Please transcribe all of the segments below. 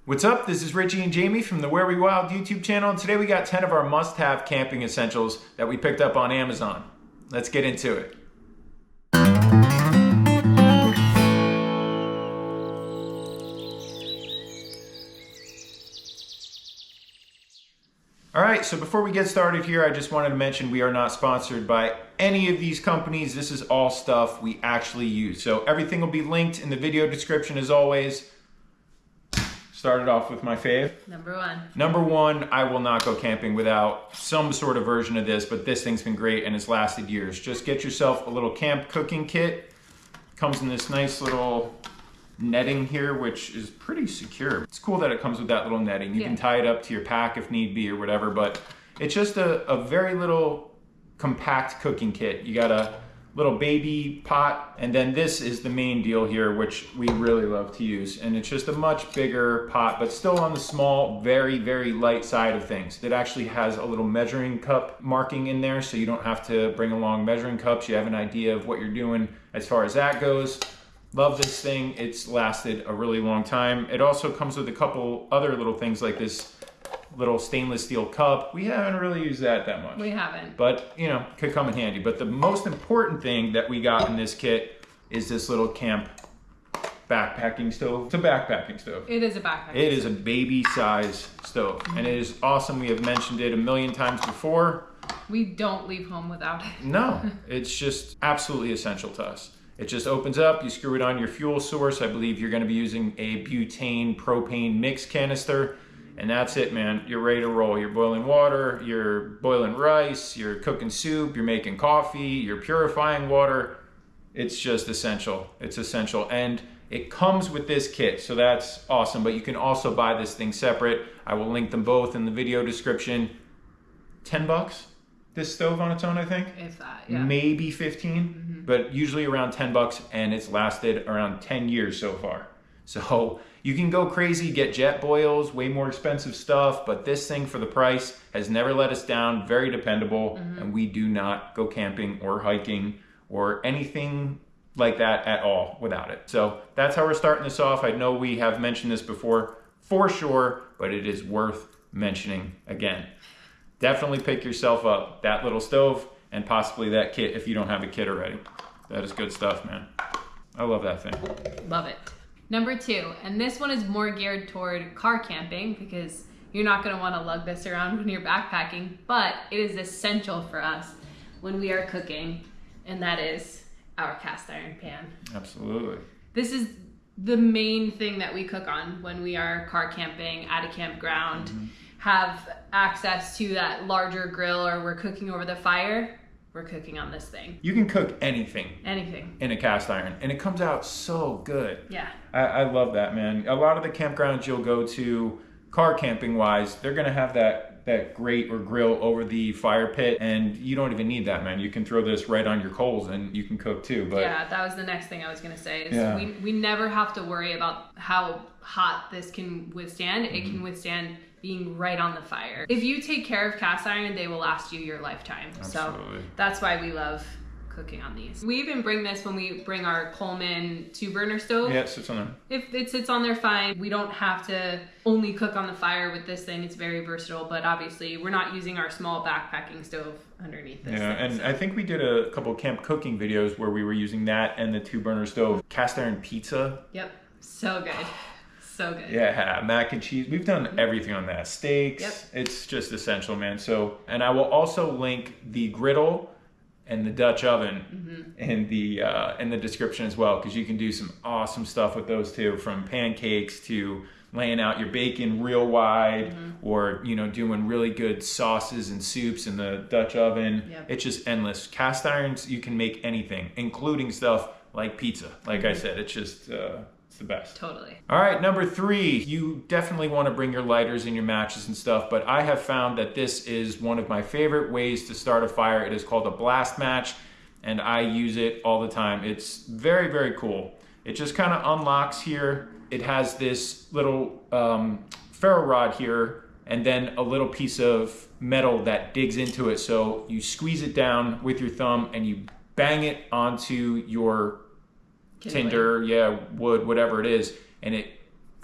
What's up? This is Richie and Jamie from the Where We Wild YouTube channel, and today we got 10 of our must-have camping essentials that we picked up on Amazon. Let's get into it. Alright, so before we get started here, I just wanted to mention we are not sponsored by any of these companies. This is all stuff we actually use. So everything will be linked in the video description as always. Started off with my fave. Number one, I will not go camping without some sort of version of this, but this thing's been great and it's lasted years. Just get yourself a little camp cooking kit. Comes in this nice little netting here, which is pretty secure. It's cool that it comes with that little netting. You can tie it up to your pack if need be or whatever, but it's just a very little compact cooking kit. You got a little baby pot, and then this is the main deal here, which we really love to use. And it's just a much bigger pot, but still on the small, very, very light side of things. It actually has a little measuring cup marking in there, so you don't have to bring along measuring cups. You have an idea of what you're doing as far as that goes. Love this thing. It's lasted a really long time. It also comes with a couple other little things like this little stainless steel cup. We haven't really used that much. We haven't. But, you know, could come in handy. But the most important thing that we got in this kit is this little camp backpacking stove. It's a backpacking stove. It is a backpacking It is a baby size stove. And it is awesome. We have mentioned it a million times before. We don't leave home without it. No, it's just absolutely essential to us. It just opens up, you screw it on your fuel source. I believe you're gonna be using a butane propane mix canister, and that's it, man. You're ready to roll. You're boiling water, you're boiling rice, you're cooking soup, you're making coffee, you're purifying water. It's just essential. It's essential. And it comes with this kit, so that's awesome, but you can also buy this thing separate. I will link them both in the video description. 10 bucks? This stove on its own, I think. If that, yeah. Maybe 15, but usually around 10 bucks, and it's lasted around 10 years so far. So you can go crazy, get jet boils, way more expensive stuff, but this thing for the price has never let us down, very dependable, and we do not go camping or hiking or anything like that at all without it. So that's how we're starting this off. I know we have mentioned this before for sure, but it is worth mentioning again. Definitely pick yourself up that little stove and possibly that kit if you don't have a kit already. That is good stuff, man. I love that thing. Love it. Number two, and this one is more geared toward car camping because you're not gonna wanna lug this around when you're backpacking, but it is essential for us when we are cooking, and that is our cast iron pan. Absolutely. This is the main thing that we cook on when we are car camping at a campground. Have access to that larger grill, or we're cooking over the fire, we're cooking on this thing. You can cook anything. Anything. In a cast iron, and it comes out so good. Yeah. I love that, man. A lot of the campgrounds you'll go to, car camping wise, they're gonna have that grate or grill over the fire pit, and you don't even need that, man. You can throw this right on your coals and you can cook too. But yeah, that was the next thing I was gonna say, is we never have to worry about how hot this can withstand. It can withstand being right on the fire. If you take care of cast iron, they will last you your lifetime. Absolutely. So that's why we love cooking on these. We even bring this when we bring our Coleman 2-burner stove. Yeah, it sits on there. If it sits on there, fine. We don't have to only cook on the fire with this thing. It's very versatile, but obviously we're not using our small backpacking stove underneath this thing, and I think we did a couple camp cooking videos where we were using that and the 2-burner stove. Cast iron pizza. Yep, so good. So good. Yeah, mac and cheese. We've done everything on that. Steaks. Yep. It's just essential, man. So, and I will also link the griddle and the Dutch oven in the description as well, because you can do some awesome stuff with those too, from pancakes to laying out your bacon real wide, or doing really good sauces and soups in the Dutch oven. Yep. It's just endless. Cast irons, you can make anything, including stuff like pizza. Like I said, it's just it's the best. Totally. All right, number three, you definitely want to bring your lighters and your matches and stuff, but I have found that this is one of my favorite ways to start a fire. It is called a blast match, and I use it all the time. It's very, very cool. It just kind of unlocks here. It has this little ferro rod here, and then a little piece of metal that digs into it. So you squeeze it down with your thumb and you bang it onto your tinder, wood, whatever it is, and it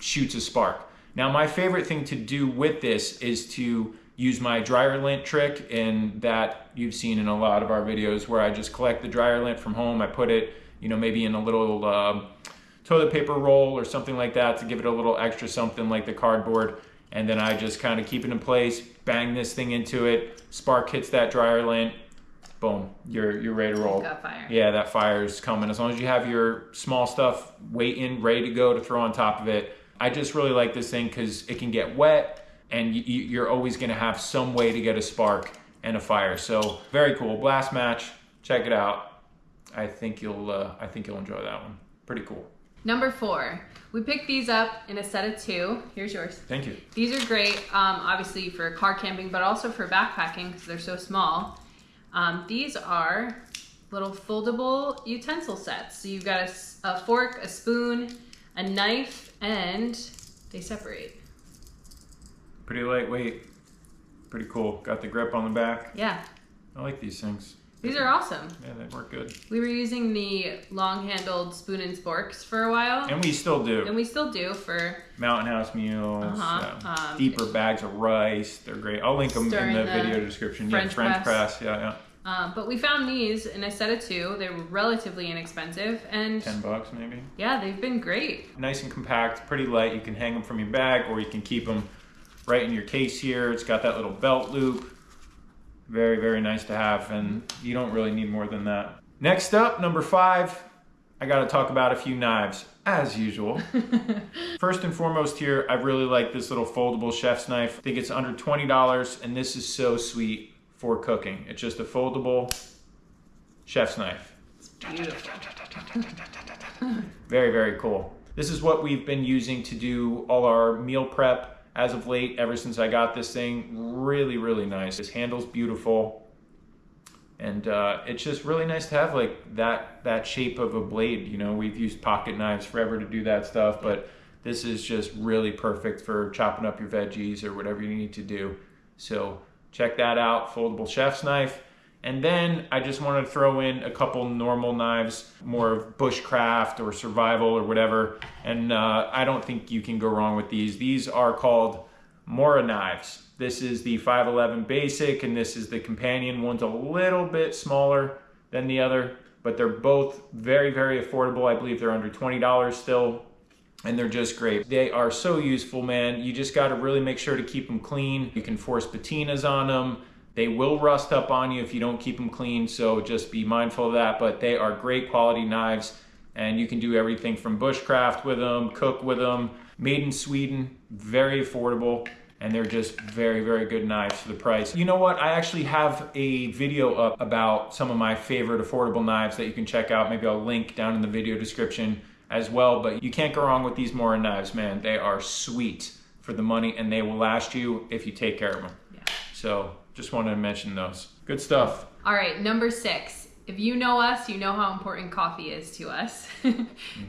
shoots a spark. Now, my favorite thing to do with this is to use my dryer lint trick, and that you've seen in a lot of our videos, where I just collect the dryer lint from home. I put it, you know, maybe in a little toilet paper roll or something like that to give it a little extra something like the cardboard. And then I just kind of keep it in place, bang this thing into it, spark hits that dryer lint, boom, you're ready to roll. Got fire. Yeah, that fire's coming. As long as you have your small stuff waiting, ready to go to throw on top of it. I just really like this thing because it can get wet, and you're always gonna have some way to get a spark and a fire. So very cool, blast match, check it out. I think you'll enjoy that one. Pretty cool. Number 4, we picked these up in a set of 2. Here's yours. Thank you. These are great, obviously for car camping, but also for backpacking because they're so small. These are little foldable utensil sets. So you've got a fork, a spoon, a knife, and they separate. Pretty lightweight, pretty cool. Got the grip on the back. Yeah. I like these things. These are awesome. Yeah, they work good. We were using the long-handled spoon and sporks for a while. And we still do. And we still do for Mountain House meals, deeper bags of rice. They're great. I'll link them in the video description. French press. Yeah. But we found these in a set of 2. They were relatively inexpensive, and $10 maybe. Yeah, they've been great. Nice and compact, pretty light. You can hang them from your bag, or you can keep them right in your case here. It's got that little belt loop. Very, very nice to have, and you don't really need more than that. Next up, number 5, I got to talk about a few knives, as usual. First and foremost here, I really like this little foldable chef's knife. I think it's under $20, and this is so sweet for cooking. It's just a foldable chef's knife. It's beautiful. Very, very cool. This is what we've been using to do all our meal prep as of late, ever since I got this thing. Really, really nice. This handle's beautiful. And it's just really nice to have like that shape of a blade. You know, we've used pocket knives forever to do that stuff, but this is just really perfect for chopping up your veggies or whatever you need to do. So check that out, foldable chef's knife. And then I just wanted to throw in a couple normal knives, more of bushcraft or survival or whatever. And I don't think you can go wrong with these. These are called Mora knives. This is the 511 basic, and this is the companion. One's a little bit smaller than the other, but they're both very, very affordable. I believe they're under $20 still, and they're just great. They are so useful, man. You just got to really make sure to keep them clean. You can force patinas on them. They will rust up on you if you don't keep them clean, so just be mindful of that. But they are great quality knives, and you can do everything from bushcraft with them, cook with them. Made in Sweden, very affordable, and they're just very, very good knives for the price. You know what? I actually have a video up about some of my favorite affordable knives that you can check out. Maybe I'll link down in the video description as well, but you can't go wrong with these Mora knives, man. They are sweet for the money, and they will last you if you take care of them. Yeah. So just wanted to mention those. Good stuff. All right, number 6. If you know us, you know how important coffee is to us.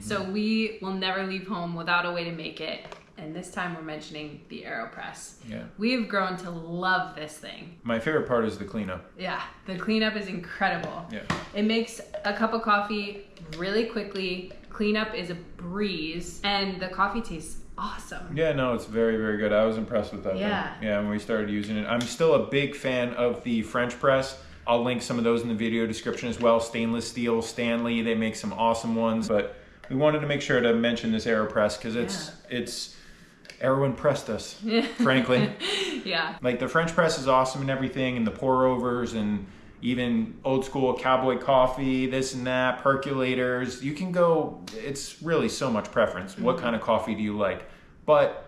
So we will never leave home without a way to make it. And this time we're mentioning the AeroPress. Yeah. We've grown to love this thing. My favorite part is the cleanup. Yeah, the cleanup is incredible. Yeah. It makes a cup of coffee really quickly. Cleanup is a breeze, and the coffee tastes awesome. Yeah, no, it's very, very good. I was impressed with that. Yeah. Thing. Yeah, when we started using it. I'm still a big fan of the French press. I'll link some of those in the video description as well. Stainless steel, Stanley, they make some awesome ones. But we wanted to make sure to mention this AeroPress because it's Aero impressed us, frankly. Yeah. Like the French press is awesome and everything, and the pour overs, and even old school cowboy coffee, this and that, percolators. You can go, it's really so much preference. What kind of coffee do you like? But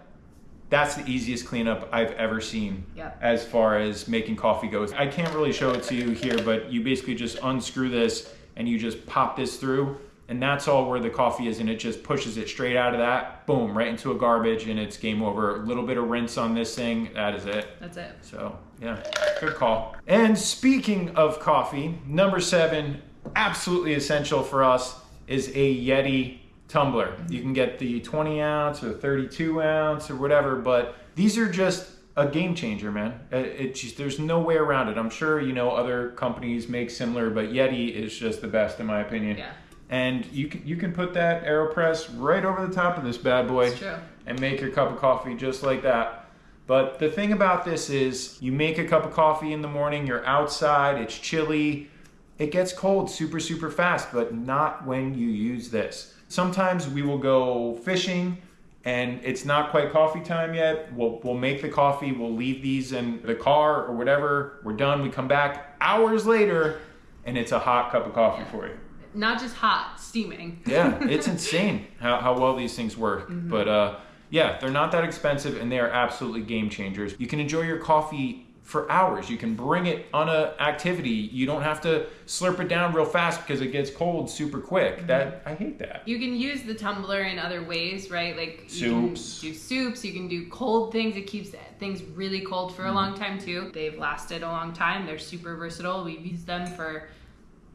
that's the easiest cleanup I've ever seen as far as making coffee goes. I can't really show it to you here, but you basically just unscrew this and you just pop this through, and that's all where the coffee is, and it just pushes it straight out of that, boom, right into a garbage, and it's game over. A little bit of rinse on this thing, that is it. That's it. So, yeah, good call. And speaking of coffee, number 7, absolutely essential for us, is a Yeti tumbler. You can get the 20 ounce or 32 ounce or whatever, but these are just a game changer, man. There's no way around it. I'm sure, you know, other companies make similar, but Yeti is just the best in my opinion. Yeah. And you can put that AeroPress right over the top of this bad boy. It's true. and make your cup of coffee just like that. But the thing about this is you make a cup of coffee in the morning, you're outside, it's chilly, it gets cold super, super fast, but not when you use this. Sometimes we will go fishing and it's not quite coffee time yet. We'll make the coffee, we'll leave these in the car or whatever, we're done, we come back hours later and it's a hot cup of coffee for you. Not just hot, steaming. Yeah, it's insane how well these things work. But yeah, they're not that expensive and they are absolutely game changers. You can enjoy your coffee for hours. You can bring it on an activity. You don't have to slurp it down real fast because it gets cold super quick. I hate that. You can use the tumbler in other ways, right? Like you can do soups, you can do cold things. It keeps things really cold for a long time too. They've lasted a long time. They're super versatile. We've used them for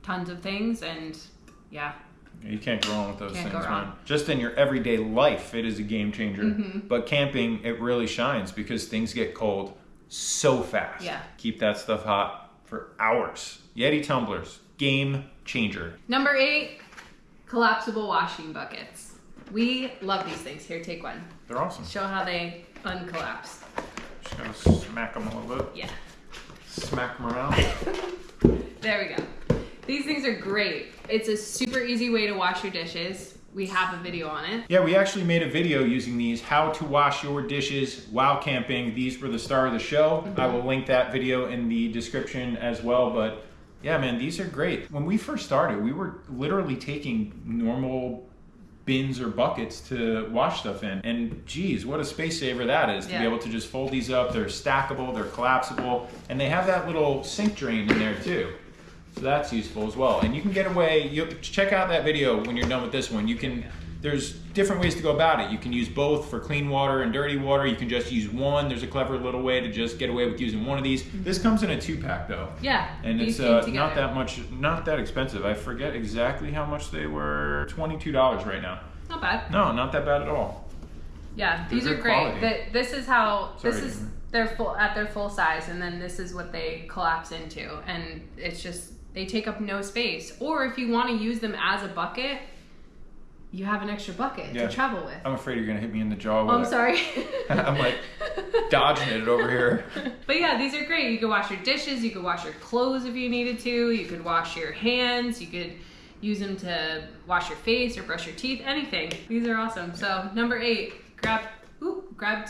tons of things, and yeah. You can't go wrong with those things, man. Just in your everyday life, it is a game changer. But camping, it really shines because things get cold so fast. Yeah. Keep that stuff hot for hours. Yeti tumblers, game changer. Number 8, collapsible washing buckets. We love these things. Here, take one. They're awesome. Show how they uncollapse. Just gonna smack them a little bit. Yeah. Smack them around. There we go. These things are great. It's a super easy way to wash your dishes. We have a video on it. Yeah, we actually made a video using these, how to wash your dishes while camping. These were the star of the show. I will link that video in the description as well. But yeah, man, these are great. When we first started, we were literally taking normal bins or buckets to wash stuff in. And geez, what a space saver that is to be able to just fold these up. They're stackable, they're collapsible, and they have that little sink drain in there too. So that's useful as well. And you can get away, you check out that video when you're done with this one. There's different ways to go about it. You can use both for clean water and dirty water. You can just use one. There's a clever little way to just get away with using one of these. This comes in a 2-pack though. Yeah. And it's not that much, not that expensive. I forget exactly how much they were. $22 right now. Not bad. No, not that bad at all. Yeah, these are great. This is their full size, and then this is what they collapse into, and it's just they take up no space. Or if you want to use them as a bucket, you have an extra bucket to travel with. I'm afraid you're gonna hit me in the jaw with I'm sorry. I'm like dodging it over here. But yeah, these are great. You could wash your dishes, you could wash your clothes if you needed to, you could wash your hands, you could use them to wash your face or brush your teeth, anything. These are awesome. So number 8, grab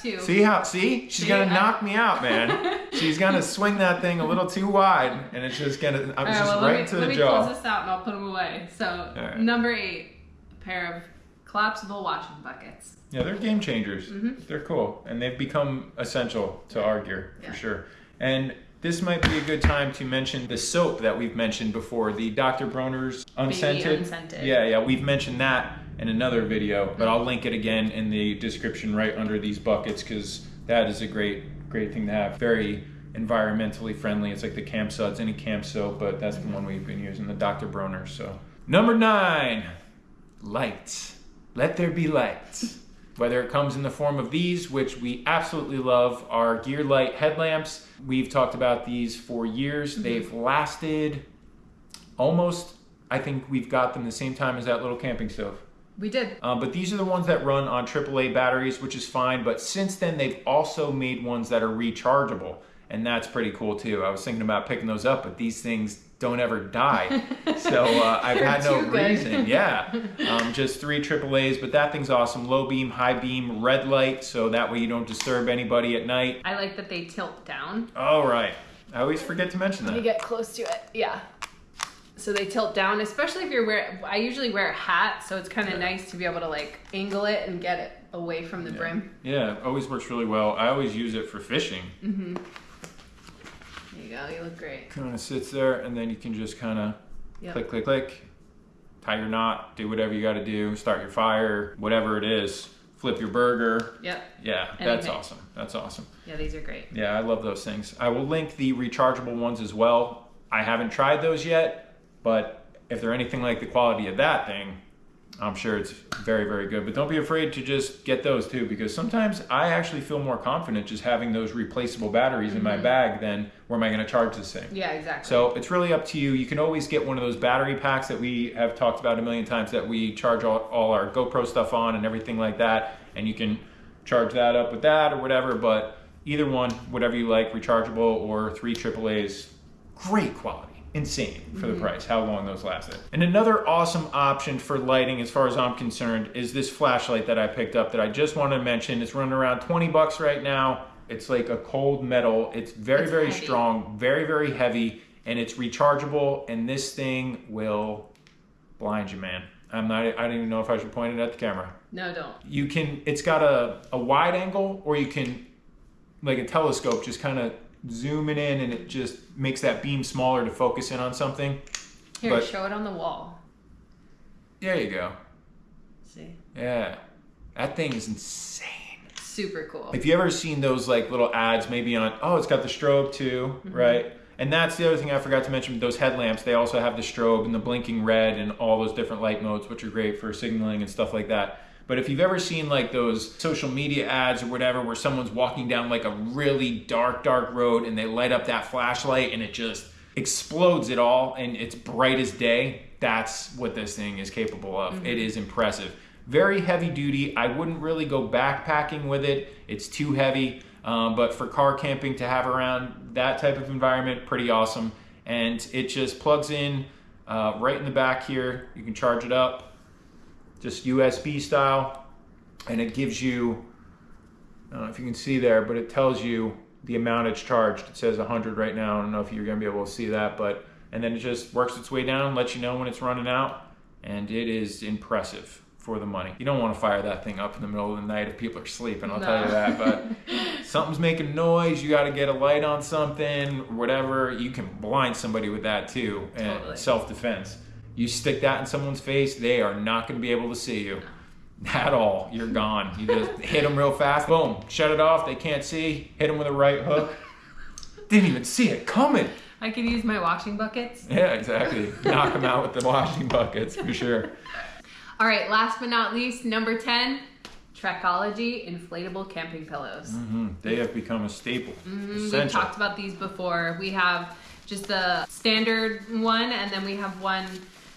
2. See? She's gonna knock me out, man. She's gonna swing that thing a little too wide, and it's just gonna, right into the jaw. Let me close this out and I'll put them away. So number 8, a pair of collapsible washing buckets. Yeah, they're game changers. They're cool, and they've become essential to our gear, for sure. And this might be a good time to mention the soap that we've mentioned before, the Dr. Bronner's Unscented. Baby Unscented. Yeah, we've mentioned that in another video, but I'll link it again in the description right under these buckets because that is a great thing to have. Very environmentally friendly. It's like the Camp Suds, any camp soap, but that's the one we've been using, the Dr. Bronner's. So number 9, light. Let there be light. Whether it comes in the form of these, which we absolutely love, our Gear Light headlamps. We've talked about these for years. They've lasted almost, I think we've got them the same time as that little camping stove. We did. But these are the ones that run on AAA batteries, which is fine. But since then, they've also made ones that are rechargeable. And that's pretty cool too. I was thinking about picking those up, but these things don't ever die. So I've had no reason. Yeah. Just 3 AAAs, but that thing's awesome. Low beam, high beam, red light. So that way you don't disturb anybody at night. I like that they tilt down. Oh, right. I always forget to mention that. Let me get close to it. Yeah. So they tilt down, especially if you're I usually wear a hat, so it's kind of nice to be able to like angle it and get it away from the brim. Yeah, it always works really well. I always use it for fishing. There you go, you look great. Kind of sits there, and then you can just kind of click, click, click, tie your knot, do whatever you got to do, start your fire, whatever it is, flip your burger. Yep. Yeah, that's awesome. That's awesome. Yeah, these are great. Yeah, I love those things. I will link the rechargeable ones as well. I haven't tried those yet, but if they're anything like the quality of that thing, I'm sure it's very, very good. But don't be afraid to just get those too, because sometimes I actually feel more confident just having those replaceable batteries in my bag than where am I going to charge this thing? Yeah, exactly. So it's really up to you. You can always get one of those battery packs that we have talked about a million times that we charge all our GoPro stuff on and everything like that. And you can charge that up with that or whatever, but either one, whatever you like, rechargeable or 3 AAAs, great quality. Insane for the price, how long those lasted. And another awesome option for lighting, as far as I'm concerned, is this flashlight that I picked up that I just wanted to mention. It's running around 20 bucks right now. It's like a cold metal. It's very heavy. Strong, very heavy, and it's rechargeable, and this thing will blind you, man. I don't even know if I should point it at the camera. No, don't. You can, it's got a wide angle, or you can, like a telescope, just kind of zoom it in, and it just makes that beam smaller to focus in on something. Here, show it on the wall. There you go. See? Yeah. That thing is insane. Super cool. If you ever seen those like little ads maybe on, oh, it's got the strobe too, right? And that's the other thing I forgot to mention, those headlamps, they also have the strobe and the blinking red and all those different light modes, which are great for signaling and stuff like that. But if you've ever seen like those social media ads or whatever where someone's walking down like a really dark road and they light up that flashlight and it just explodes it all and it's bright as day, that's what this thing is capable of. It is impressive. Very heavy duty. I wouldn't really go backpacking with it. It's too heavy. But for car camping to have around that type of environment, pretty awesome. And it just plugs in right in the back here. You can charge it up. Just USB style, and it gives you, I don't know if you can see there, but it tells you the amount it's charged. It says 100 right now. I don't know if you're gonna be able to see that, but, and then it just works its way down, lets you know when it's running out, and it is impressive for the money. You don't wanna fire that thing up in the middle of the night if people are sleeping, I'll tell you that, but something's making noise, you gotta get a light on something, whatever, you can blind somebody with that too, and self-defense. You stick that in someone's face, they are not going to be able to see you at all. You're gone. You just hit them real fast, boom, shut it off. They can't see. Hit them with a right hook. Didn't even see it coming. I could use my washing buckets. Yeah, exactly. Knock them out with the washing buckets for sure. All right, last but not least, number 10, Trekology inflatable camping pillows. They have become a staple. We've talked about these before. We have just the standard one, and then we have one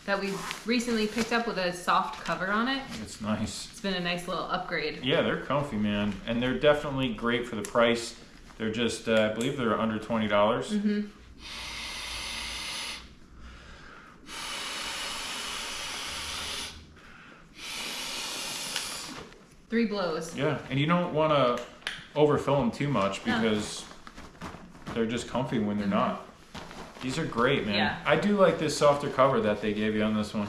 that we recently picked up with a soft cover on it. It's nice. It's been a nice little upgrade. Yeah, they're comfy, man. And they're definitely great for the price. They're just, I believe they're under $20. 3 blows. Yeah, and you don't want to overfill them too much because they're just comfy when they're not. These are great, man. Yeah. I do like this softer cover that they gave you on this one.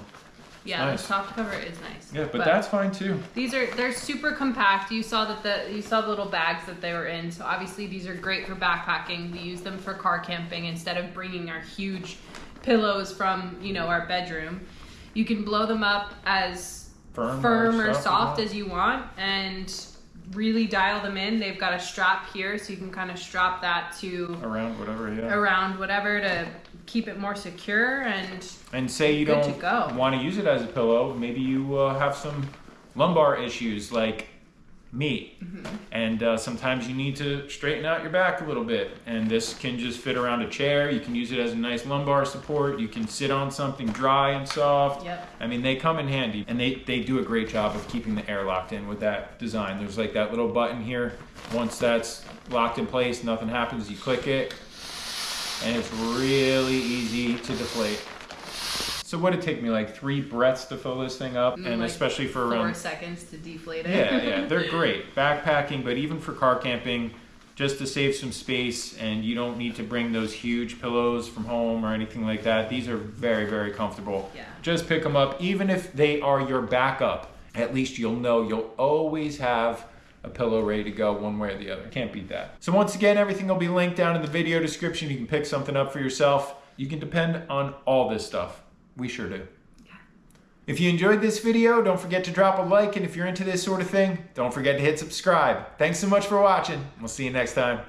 Yeah, nice. The soft cover is nice. Yeah, but that's fine too. They're super compact. You saw the little bags that they were in. So obviously these are great for backpacking. We use them for car camping instead of bringing our huge pillows from, our bedroom. You can blow them up as firm or soft as you want and really dial them in. They've got a strap here, so you can kind of strap that to around whatever to keep it more secure and say you don't want to use it as a pillow. Maybe you have some lumbar issues like me, and sometimes you need to straighten out your back a little bit, and this can just fit around a chair. You can use it as a nice lumbar support. You can sit on something dry and soft. I mean, they come in handy, and they do a great job of keeping the air locked in with that design. There's like that little button here. Once that's locked in place, nothing happens. You click it, and it's really easy to deflate. So what, it'd take me like 3 breaths to fill this thing up, and like especially for 4 seconds to deflate it. Yeah, they're great. Backpacking, but even for car camping, just to save some space, and you don't need to bring those huge pillows from home or anything like that. These are very, very comfortable. Yeah. Just pick them up. Even if they are your backup, at least you'll know you'll always have a pillow ready to go one way or the other. Can't beat that. So once again, everything will be linked down in the video description. You can pick something up for yourself. You can depend on all this stuff. We sure do. Yeah. If you enjoyed this video, don't forget to drop a like, and if you're into this sort of thing, don't forget to hit subscribe. Thanks so much for watching. We'll see you next time.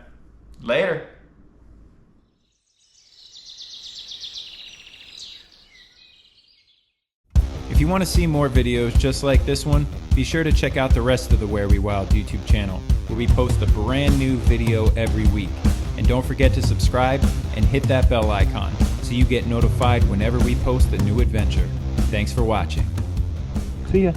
Later. If you want to see more videos just like this one, be sure to check out the rest of the Where We Wild YouTube channel, where we post a brand new video every week. And don't forget to subscribe and hit that bell icon so you get notified whenever we post a new adventure. Thanks for watching. See ya.